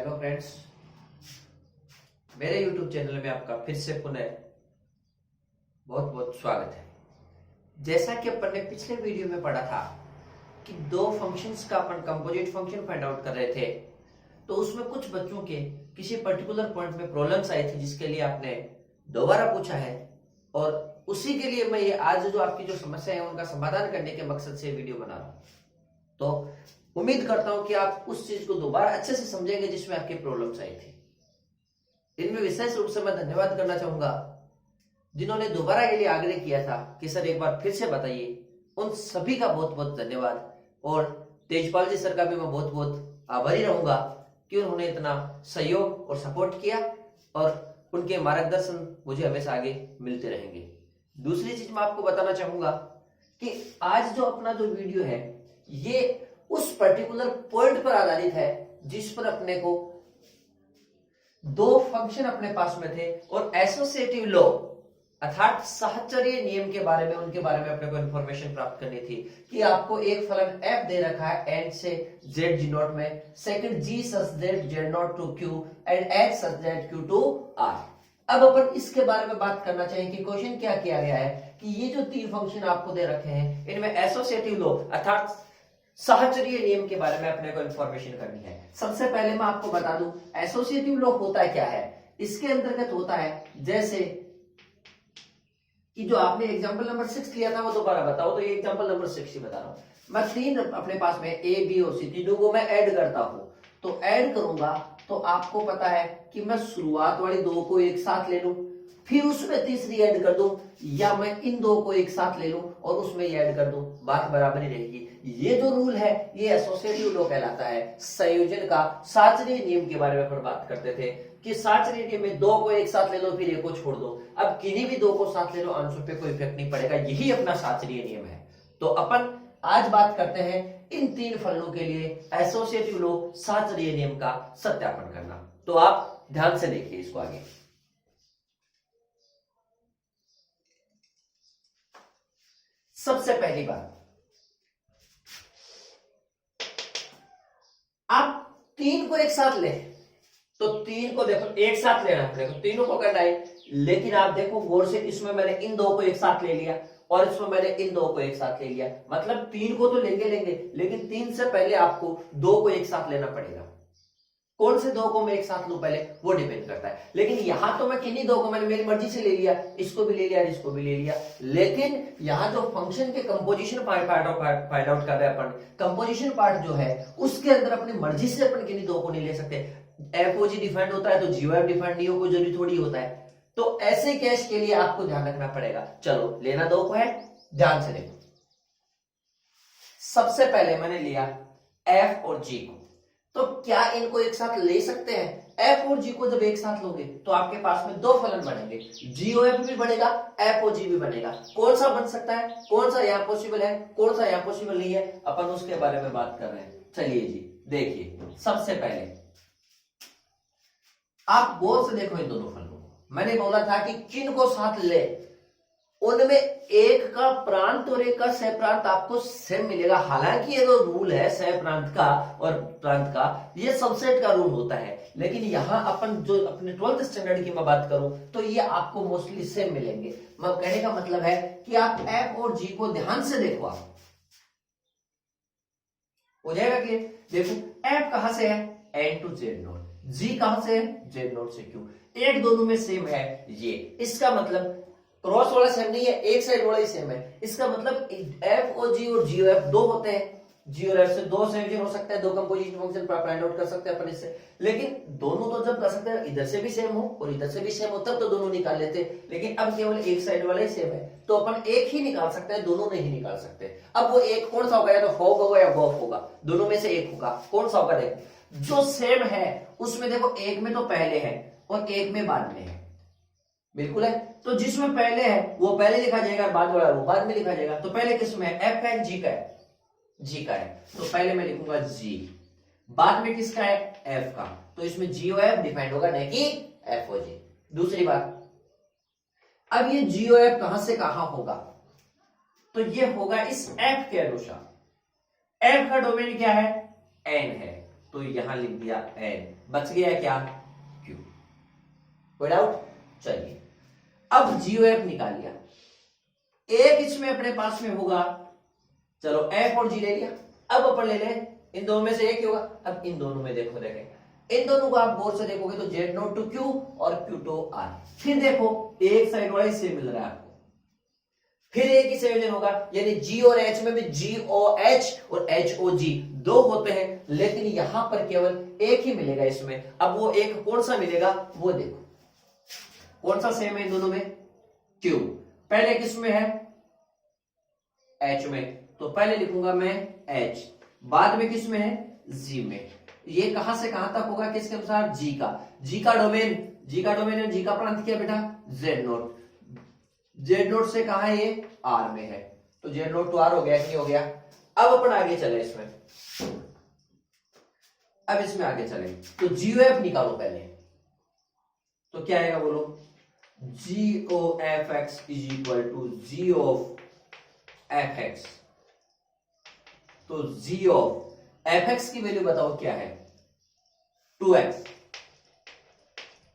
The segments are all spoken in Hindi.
हेलो फ्रेंड्स, मेरे YouTube चैनल में आपका फिर से पुनः बहुत बहुत स्वागत है। जैसा कि अपन ने पिछले वीडियो में पढ़ा था कि दो फंक्शंस का अपन कंपोजिट फंक्शन फाइंड आउट कर रहे थे, तो उसमें कुछ बच्चों के किसी पर्टिकुलर पॉइंट में प्रॉब्लम्स आई थी जिसके लिए आपने दोबारा पूछा है, और उसी के लिए मैं ये आज जो आपकी जो समस्या है उनका समाधान करने के मकसद से वीडियो बना रहा हूँ। तो उम्मीद करता हूं कि आप उस चीज को दोबारा अच्छे से समझेंगे जिसमें आपकी प्रॉब्लम्स आई थी। इनमें विशेष रूप से मैं धन्यवाद करना चाहूंगा जिन्होंने दोबारा के लिए आग्रह किया था कि सर एक बार फिर से बताइए। उन सभी का बहुत बहुत धन्यवाद, और तेजपाल जी सर का भी मैं बहुत बहुत आभारी रहूंगा कि उन्होंने इतना सहयोग और सपोर्ट किया, और उनके मार्गदर्शन मुझे हमेशा आगे मिलते रहेंगे। दूसरी चीज मैं आपको बताना चाहूंगा कि आज जो अपना जो वीडियो है ये उस पर्टिकुलर पॉइंट पर आधारित है जिस पर अपने को दो फंक्शन अपने पास में थे और एसोसिएटिव लॉ अर्थात साहचर्य नियम के बारे में, उनके बारे में अपने को इंफॉर्मेशन प्राप्त करनी थी कि आपको एक फलन f दे रखा है n से z g नॉट में, second g such that z not to q and h such that q to r। अब अपन इसके बारे में बात करना चाहिए कि क्वेश्चन क्या किया गया है कि ये जो तीन फंक्शन आपको दे रखे हैं इनमें एसोसिएटिव लॉ अर्थात साहचर्य नियम के बारे में अपने को इंफॉर्मेशन करनी है। सबसे पहले मैं आपको बता दूं एसोसिएटिव लॉ होता क्या है। इसके अंतर्गत होता है जैसे कि जो आपने एग्जांपल नंबर 6 लिया था वो दोबारा बताओ, तो ये एग्जांपल नंबर 6 ही बता रहा हूं मैं। तीन अपने पास में ए बी और सी तीनों को मैं ऐड करता हूं, तो ऐड करूंगा तो आपको पता है कि मैं शुरुआत वाली दो को एक साथ ले लूं, फिर उसमें तीसरी ऐड कर दूं, या मैं इन दो को एक साथ ले लूं और उसमें ये ऐड कर दूं, बात बराबर ही रहेगी। ये जो रूल है ये एसोसिएटिव लॉ कहलाता है। संयोजन का साहचर्य नियम के बारे में अपन बात करते थे कि साहचर्य नियम में दो को एक साथ ले लो फिर एक को छोड़ दो। अब किन्हीं भी दो को साथ ले लो, आंसर पे कोई इफेक्ट नहीं पड़ेगा, यही अपना साहचर्य नियम है। तो अपन आज बात करते हैं इन तीन फलनों के लिए एसोसिएटिव लॉ साहचर्य नियम का सत्यापन करना। तो आप ध्यान से देखिए इसको आगे। सबसे पहली बात, आप तीन को एक साथ ले, तो तीन को देखो एक साथ लेना है, देखो तीनों को करना है, लेकिन आप देखो गौर से, इसमें मैंने इन दो को एक साथ ले लिया और इसमें मैंने इन दो को एक साथ ले लिया, मतलब तीन को तो लेंगे लेकिन तीन से पहले आपको दो को एक साथ लेना पड़ेगा। कौन से दो को मैं एक साथ लूं पहले वो डिपेंड करता है, लेकिन यहां तो मैं किन्हीं दो को मैंने मेरी मर्जी से ले लिया, इसको भी ले लिया और इसको भी ले लिया। लेकिन यहां जो फंक्शन के कंपोजिशन फाइंड आउट कर रहे हैं अपन, कंपोजिशन पार्ट जो है उसके अंदर अपनी मर्जी से अपन किन्हीं दो को नहीं ले सकते। एफओजी डिफाइंड होता है तो जीओएफ डिफाइंड नहीं हो, कोई जरूरी थोड़ी होता है। तो ऐसे केस के लिए आपको ध्यान रखना पड़ेगा। चलो लेना दो को है, ध्यान से देखो। सबसे पहले मैंने लिया एफ और जी को, तो क्या इनको एक साथ ले सकते हैं? एफ और जी को जब एक साथ लोगे तो आपके पास में दो फलन बनेंगे, जीओएफ भी बनेगा, एफ और जी भी बनेगा। कौन सा बन सकता है, कौन सा यहां पॉसिबल है, कौन सा यहां पॉसिबल नहीं है, अपन उसके बारे में बात कर रहे हैं। चलिए जी देखिए, सबसे पहले आप गौर से देखो इन दोनों फलों को। मैंने बोला था कि किन को साथ ले, उनमें एक का प्रांत और एक का सह प्रांत आपको सेम मिलेगा। हालांकि ये जो रूल है सह प्रांत का और प्रांत का, ये सबसेट का रूल होता है, लेकिन यहां अपन जो अपने 12th स्टैंडर्ड की मैं बात करूं तो ये आपको मोस्टली सेम मिलेंगे। मैं कहने का मतलब है कि आप एफ और जी को ध्यान से देखो, आप हो जाएगा कि देखो एफ कहां से है, एन टू जेड नोट, जी कहां से है, जेड नोट से क्यू, एक दोनों में सेम है। ये इसका मतलब क्रॉस वाला सेम नहीं है, एक साइड वाला ही सेम है। इसका मतलब एफ और जी और एफ दो होते हैं, जी और एफ से दो संयोजन हो सकता है, दो कंपोजिशन फंक्शन फाइंड आउट कर सकते हैं अपन इससे। लेकिन दोनों तो जब कर सकते हैं इधर से भी सेम हो और इधर से भी सेम हो तब तो दोनों निकाल लेते हैं, लेकिन अब केवल एक साइड वाला ही सेम है तो अपन एक ही निकाल सकते हैं, दोनों नहीं निकाल सकते। अब वो एक कौन सा होगा, या तो फॉग होगा या गॉफ होगा, दोनों में से एक होगा। कौन सा होगा, देखो जो सेम है उसमें देखो एक में तो पहले है और एक में बाद में है, बिल्कुल है। तो जिसमें पहले है वो पहले लिखा जाएगा, बाद वाला वो बाद में लिखा जाएगा। तो पहले किसमें है, एफ का है, जी का है, जी का है, तो पहले मैं लिखूंगा जी, बाद में किसका है, एफ का, तो इसमें जी और एफ डिफाइंड होगा, नहीं कि एफ और जी। दूसरी बात, अब ये जी और एफ कहां से कहां होगा, तो ये होगा इस एफ के अनुसार। एफ का डोमेन क्या है, एन है, तो यहां लिख दिया n, बच गया क्या q। कोई डाउट? चलिए अब GOF निकाल लिया, एक इसमें अपने पास में होगा, चलो f और g ले लिया। अब अपन ले लें इन दोनों में से एक ही होगा। अब इन दोनों में देखो, देखें इन दोनों को आप गौर से देखोगे तो Z0 टू Q और Q टू R। फिर देखो एक साइड वाइज से मिल रहा है आपको, फिर एक ही संयोजन होगा, यानी G और H में भी GOH और HOG दो होते हैं, लेकिन यहां पर केवल एक ही मिलेगा इसमें। अब वो एक कौन सा मिलेगा वो देखो, कौन सा सेम है इन दोनों में? Q। पहले किस में है? H में, तो पहले लिखूंगा मैं H, बाद में किस में है? G में। ये कहां से कहां तक होगा किसके अनुसार? G का। G का डोमेन, G का डोमेन है, G का प्रांत क्या बेटा? Z0। Z0 से कहा है ये? R में है, तो Z0 टू R हो गया कि नहीं हो गया? अब अपन आगे चले इसमें, अब इसमें आगे चले तो GOF निकालो पहले, तो क्या आएगा बोलो? GOFX is equal to G of fx। तो G ऑफ fx की वैल्यू बताओ क्या है? 2x।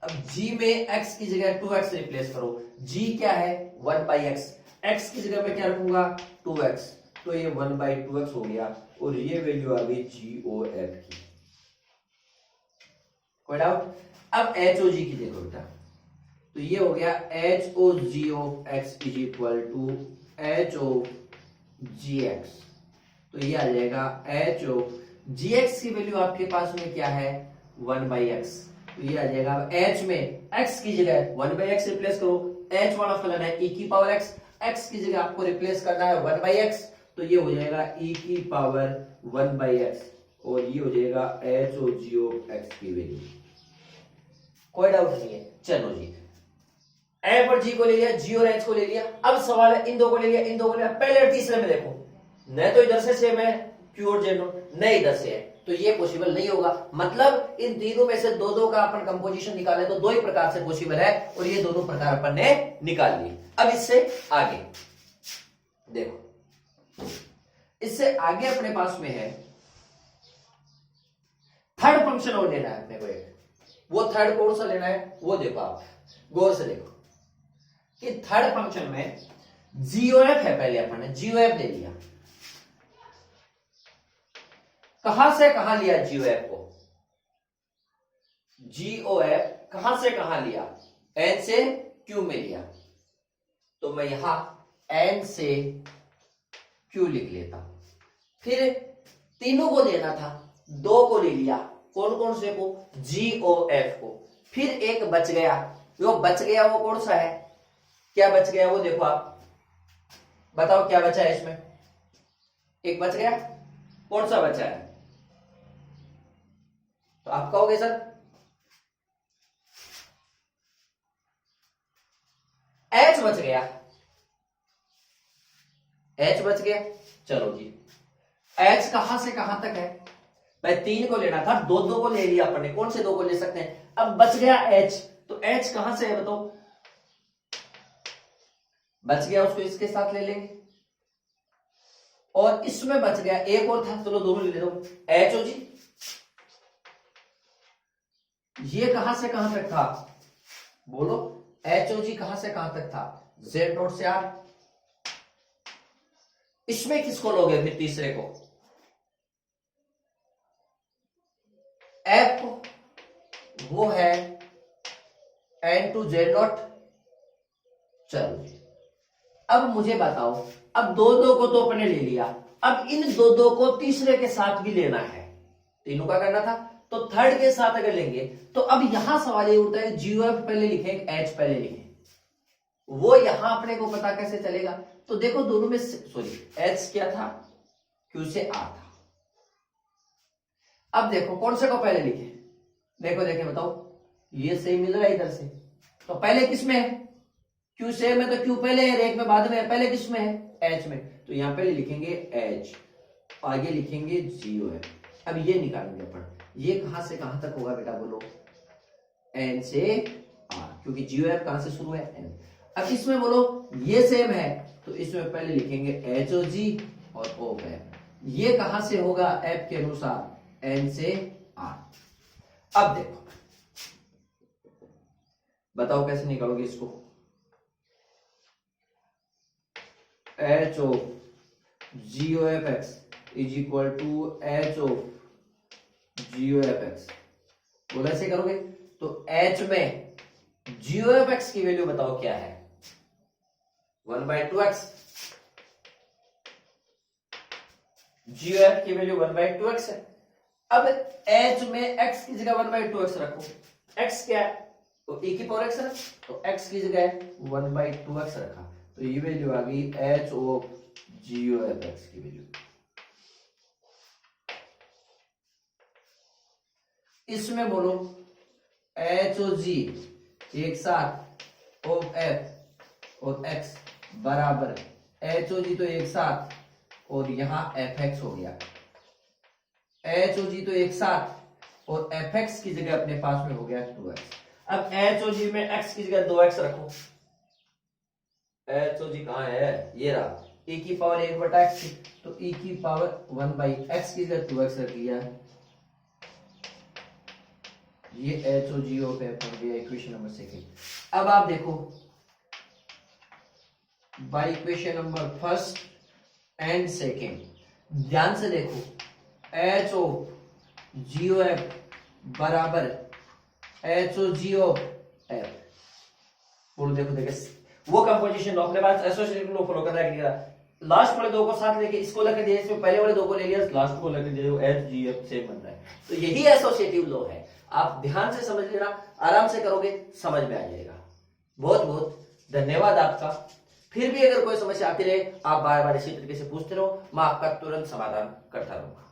अब G में x की जगह 2x रिप्लेस करो, G क्या है? 1/x, x की जगह मैं क्या रखूंगा? 2x, तो ये 1/2x हो गया और ये वैल्यू आ गई GOF की। कोई डाउट? अब HOG की देखो बेटा, तो ये हो गया HOG of x is equal to H of GX। तो ये आ जाएगा H ऑफ GX की वैल्यू आपके पास में क्या है? 1/x, तो ये आ जाएगा H में x की जगह 1/x रिप्लेस करो, H वाला फलन है e की पावर x, x की जगह आपको रिप्लेस करना है 1/x, तो ये हो जाएगा e की पावर 1/x और ये हो जाएगा HOG ऑफ x की वैल्यू। कोई डाउट नहीं है? चलो जी, F और G को ले लिया, G और H को ले लिया। अब सवाल है इन दो को ले लिया, इन दो को ले लिया। पहले और तीसरे में देखो, न तो इधर से सेम है Q और Z0, न इधर से है, तो ये पॉसिबल नहीं होगा। मतलब इन तीनों में से दो दो का अपन कंपोजिशन निकाले तो दो ही प्रकार से पॉसिबल है, और ये दोनों प्रकार अपन ने निकाल लिए। अब इससे आगे देखो, इससे आगे अपने पास में है थर्ड फंक्शन और लेना है अपने को एक। वो थर्ड कौन सा लेना है वो देखो, आप गौर से देखो कि थर्ड फंक्शन में GOF है, पहले अपन ने GOF ले लिया। कहां से कहां लिया GOF को? GOF कहां से कहां लिया? N से Q में लिया, तो मैं यहां N से Q लिख लेता हूं। फिर तीनों को लेना था, दो को ले लिया, कौन कौन से को? GOF को। फिर एक बच गया, जो बच गया वो कौन सा है? क्या बच गया वो देखो, आप बताओ क्या बचा है इसमें? एक बच गया, कौन सा बचा है? तो आप कहोगे सर H बच गया, H बच गया। चलो जी, H कहां से कहां तक है? भाई तीन को लेना था, दो दो को ले लिया अपन ने, कौन से दो को ले सकते हैं? अब बच गया H, तो H कहां से है बताओ? बच गया उसको इसके साथ ले लेंगे, और इसमें बच गया एक और था, चलो दोनों ले लो, HOG। ये कहां से कहां तक था बोलो? HOG कहां से कहां तक था? Z0 से R। इसमें किसको लोगे फिर तीसरे को? F को, वो है N टू Z0। चलो अब मुझे बताओ, अब दो दो को तो अपने ले लिया, अब इन दो दो को तीसरे के साथ भी लेना है, तीनों का करना था, तो थर्ड के साथ अगर लेंगे तो अब यहां सवाल ये उठता है GOF पहले लिखे H पहले लिखे, वो यहां अपने को पता कैसे चलेगा? तो देखो दोनों में सॉरी H क्या था? Q से R था। अब देखो कौन से को पहले लिखे, देखो देखें बताओ, ये सही मिल रहा है इधर से, तो पहले किस में है? Q से में, तो Q पहले है, एक में बाद में है, पहले किस में है? H में, तो यहां पहले लिखेंगे H, आगे लिखेंगे GOF। अब ये निकालेंगे अपन, ये कहां से कहां तक होगा बेटा बोलो? N से R, क्योंकि GOF कहां से शुरू है? N। अब इसमें बोलो ये सेम है, तो इसमें पहले लिखेंगे HOG और OF। ये कहां से होगा F के अनुसार? N से आर। अब देखो, बताओ कैसे निकालोगे इसको। H of G O F X is equal to H of G O F X, बोला ऐसे करोगे तो एच में जी ओ एफ एक्स की वैल्यू बताओ क्या है, 1/2x। जी ओ एफ की वैल्यू 1/2x है। अब एच में x की जगह 1/2x रखो, x क्या है तो e की पावर x है, तो x की जगह 1/2x रखा, तो ये वैल्यू आ गई h of G O F X की वैल्यू। इसमें बोलो h और g एक साथ ऑफ f और x बराबर h और g तो एक साथ, और यहां fx हो गया, h और g तो एक साथ और fx की जगह अपने पास में हो गया 2x। अब h और g में x की जगह 2x रखो, h और g कहां है, ये रहा, e की पावर 1/x, तो e की पावर 1/x की जगह 2x रख दिया, ये h और g ऑफ f हो गया इक्वेशन नंबर सेकंड। अब आप देखो by equation number first and second, ध्यान से देखो, h of G O F बराबर h और g ऑफ f, बोलो देखो वो कंपोजिशन अपने पास एसोसिएटिव लॉ फॉलो कर रहा है, लास्ट वाले दो को साथ लेके इसको लेकर दिया, इसमें पहले वाले दो को ले लिया, लास्ट को लेकर दिया, एच जी एफ सेम बन रहा है, तो यही एसोसिएटिव लॉ है। आप ध्यान से समझ लेना, आराम से करोगे समझ में आ जाएगा। बहुत बहुत धन्यवाद आपका। फिर भी अगर कोई समस्या आती रहे आप बार बार इसी तरीके से पूछते रहो, मैं आपका तुरंत समाधान करता रहूंगा।